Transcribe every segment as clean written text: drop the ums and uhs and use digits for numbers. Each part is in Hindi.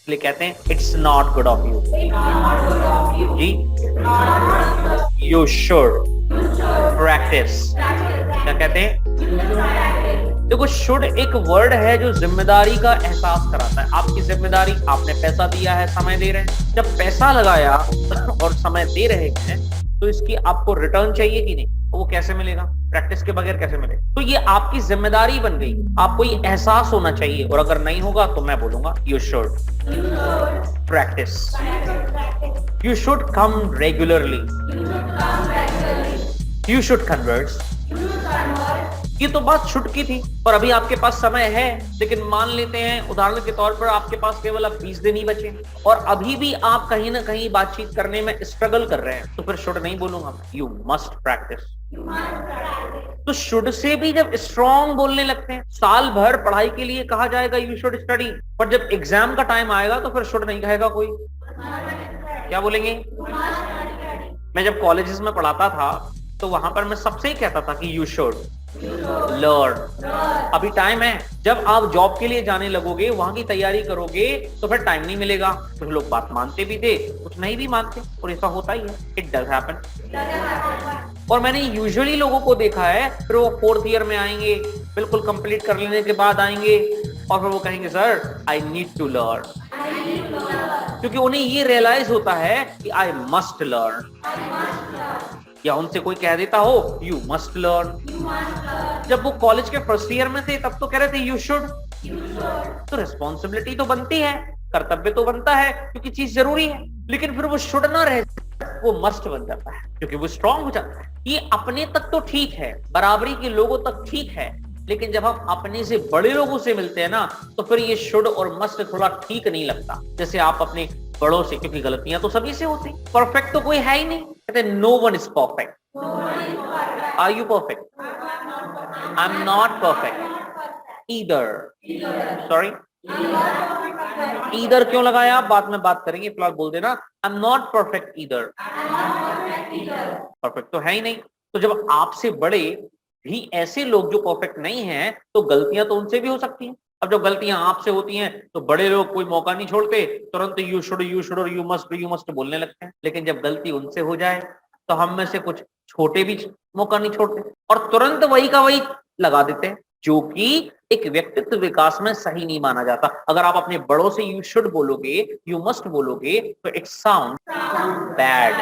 इसलिए कहते हैं it's not good of you जी, यू शुड प्रैक्टिस। क्या कहते हैं? देखो, शुड एक वर्ड है जो जिम्मेदारी का एहसास कराता है। आपकी जिम्मेदारी, आपने पैसा दिया है, समय दे रहे हैं। जब पैसा लगाया और समय दे रहे हैं तो इसकी आपको रिटर्न चाहिए कि नहीं? वो कैसे मिलेगा? प्रैक्टिस के बगैर कैसे मिलेगा? तो ये आपकी जिम्मेदारी बन गई, आपको ये एहसास होना चाहिए। और अगर नहीं होगा तो मैं बोलूंगा you should practice, you should come regularly, you should converse. ये तो बात शुड की थी, और अभी आपके पास समय है। लेकिन मान लेते हैं उदाहरण के तौर पर आपके पास केवल अब 20 दिन ही बचे और अभी भी आप कहीं ना कहीं बातचीत करने में स्ट्रगल कर रहे हैं, तो फिर शुड नहीं बोलूंगा, यू मस्ट प्रैक्टिस। तो शुड से भी जब स्ट्रॉन्ग बोलने लगते हैं, साल भर पढ़ाई के लिए कहा जाएगा यू शुड स्टडी, पर जब एग्जाम का टाइम आएगा तो फिर शुड नहीं कहेगा कोई। क्या बोलेंगे? मैं जब कॉलेजेस में पढ़ाता था तो वहां पर मैं सबसे ही कहता था कि यू शुड लर्न। अभी टाइम है, जब आप जॉब के लिए जाने लगोगे, वहां की तैयारी करोगे, तो फिर टाइम नहीं मिलेगा। कुछ लोग बात मानते भी थे, कुछ नहीं भी मानते, और ऐसा होता ही है, इट डज हैपन। और मैंने यूजुअली लोगों को देखा है, फिर वो 4th ईयर में आएंगे, बिल्कुल कंप्लीट कर लेने के बाद आएंगे और फिर वो कहेंगे sir I need to learn, क्योंकि उन्हें ये रियलाइज होता है कि आई मस्ट लर्न। या उनसे कोई कह देता हो यू मस्ट लर्न। जब वो कॉलेज के फर्स्ट ईयर में थे तब तो कह रहे थे यू शुड। तो रिस्पॉन्सिबिलिटी तो बनती है, कर्तव्य तो बनता है, क्योंकि चीज जरूरी है। लेकिन फिर वो शुड ना रहे, वो मस्ट बन जाता है, क्योंकि वो स्ट्रांग हो जाता है। ये अपने तक तो ठीक है, बराबरी के लोगों तक ठीक है, लेकिन जब हम अपने से बड़े लोगों से मिलते हैं ना, तो फिर ये शुड और मस्ट थोड़ा ठीक नहीं लगता। जैसे आप अपने बड़ों से, क्योंकि गलतियां तो सभी से होती, परफेक्ट तो कोई है ही नहीं। कहते no one is perfect. Are you perfect? I am not perfect either. Sorry, either क्यों लगाया बाद में बात करेंगे, फिलहाल बोल देना I am not perfect either. Perfect तो है ही नहीं। तो जब आपसे बड़े भी ऐसे लोग जो परफेक्ट नहीं हैं, तो गलतियां तो उनसे भी हो सकती हैं। अब जब गलतियां आपसे होती हैं तो बड़े लोग कोई मौका नहीं छोड़ते, तुरंत यू शुड और यू मस्ट बोलने लगते हैं। लेकिन जब गलती उनसे हो जाए तो हम में से कुछ छोटे भी मौका नहीं छोड़ते और तुरंत वही का वही लगा देते हैं, जो कि एक व्यक्तित्व विकास में सही नहीं माना जाता। अगर आप अपने बड़ों से यू शुड बोलोगे, यू मस्ट बोलोगे, तो इट साउंड बैड।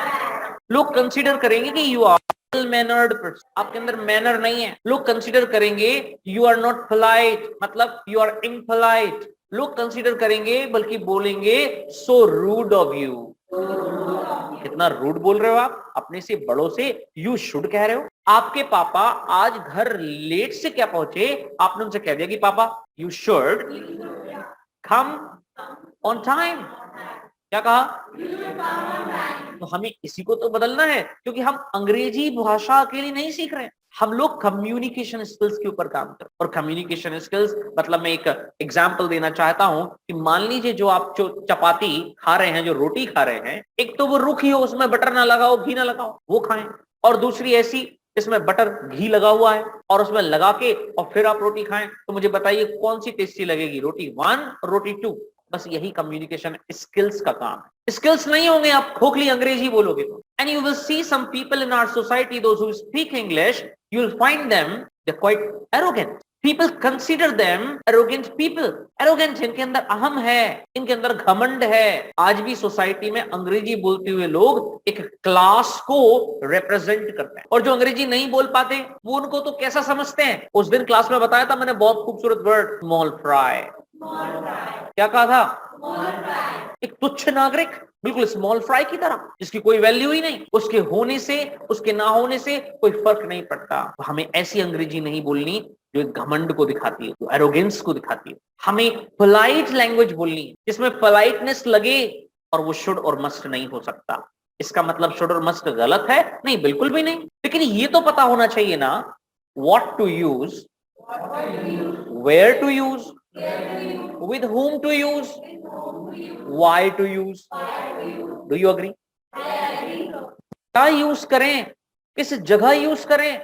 लोग कंसीडर करेंगे कि यू आर मैनर्ड, आपके अंदर मैनर नहीं है। लोग कंसीडर करेंगे यू आर नॉट पोलाइट, मतलब यू आर इम्पोलाइट। लोग कंसीडर करेंगे, बल्कि बोलेंगे सो रूड ऑफ यू। कितना रूड बोल रहे हो आप, अपने से बड़ों से यू शुड कह रहे हो। आपके पापा आज घर लेट से क्या पहुंचे, आपने उनसे कह दिया कि पापा you should come on time. क्या कहा? तो हमें इसी को तो बदलना है, क्योंकि हम अंग्रेजी भाषा के लिए नहीं सीख रहे हैं, हम लोग कम्युनिकेशन स्किल्स के ऊपर काम कर। और कम्युनिकेशन स्किल्स मतलब मैं एक एग्जांपल देना चाहता हूं कि मान लीजिए जो आप जो चपाती खा रहे हैं, जो रोटी खा रहे हैं, एक तो वो रुखी हो, उसमें बटर ना लगाओ, घी ना लगाओ, वो खाएं। और दूसरी ऐसी इसमें बटर घी लगा हुआ है और उसमें लगा के और फिर आप रोटी खाएं, तो मुझे बताइए कौन सी टेस्टी लगेगी, रोटी 1 और रोटी 2? बस यही कम्युनिकेशन स्किल्स का काम है। स्किल्स नहीं होंगे, आप खोखली अंग्रेजी बोलोगे तो। And you will see some people in our society, those who speak English, you will find them they're quite arrogant. People consider them arrogant people. Arrogant, इनके अंदर अहम है, इनके अंदर घमंड है। आज भी सोसाइटी में अंग्रेजी बोलते हुए लोग एक क्लास को रिप्रेजेंट करते हैं, और जो अंग्रेजी नहीं बोल पाते वो उनको तो कैसा समझते हैं। उस दिन क्लास में बताया था मैंने बहुत खूबसूरत वर्ड, स्मॉल फ्राई। क्या कहा था? एक तुच्छ नागरिक, बिल्कुल स्मॉल फ्राई की तरह, जिसकी कोई वैल्यू ही नहीं। उसके होने से, उसके ना होने से कोई फर्क नहीं पड़ता। हमें ऐसी अंग्रेजी नहीं बोलनी जो एक घमंड को दिखाती है, जो एरोगेंस को दिखाती है। हमें पोलाइट लैंग्वेज बोलनी है, जिसमें पोलाइटनेस लगे, और वो शुड और मस्ट नहीं हो सकता। इसका मतलब शुड और मस्ट गलत है? नहीं, बिल्कुल भी नहीं। लेकिन ये तो पता होना चाहिए ना, what to use, where to use, with whom to use, why to use. Do you agree? क्या यूज करें, किस जगह यूज करें,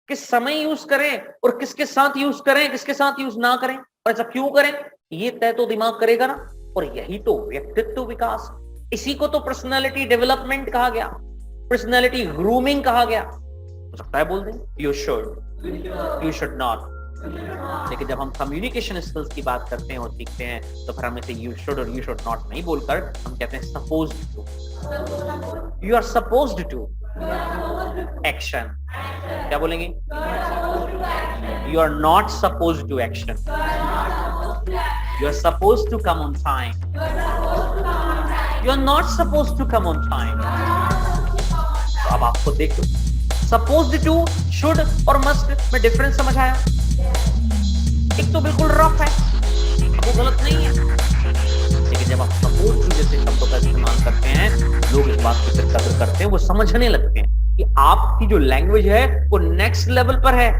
किस समय यूज करें, और किसके साथ यूज करें, किसके साथ यूज ना करें, और ऐसा क्यों करें, ये तय तो दिमाग करेगा ना। और यही तो व्यक्तित्व विकास, इसी को तो पर्सनालिटी डेवलपमेंट कहा गया, पर्सनालिटी ग्रूमिंग कहा गया। हो सकता है बोल दें यू शुड नॉट, लेकिन जब हम कम्युनिकेशन स्किल्स की बात करते हैं और सीखते हैं तो फिर हम इसे यू शुड और यू शुड नॉट नहीं बोलकर हम कहते हैं supposed to, you are supposed to action. क्या बोलेंगे? You are not supposed to action, you are supposed to come on time, you are not supposed to come on time. तो अब आपको देखो सपोज्ड टू, शुड और मस्ट में डिफरेंस समझ आया? एक तो बिल्कुल रफ है, वो गलत नहीं है, लेकिन जब आप सपोज टू जैसे शब्दों का इस्तेमाल करते हैं लोग इस बात की फिर कदर करते हैं, वो समझने लगते हैं कि आपकी जो लैंग्वेज है वो नेक्स्ट लेवल पर है।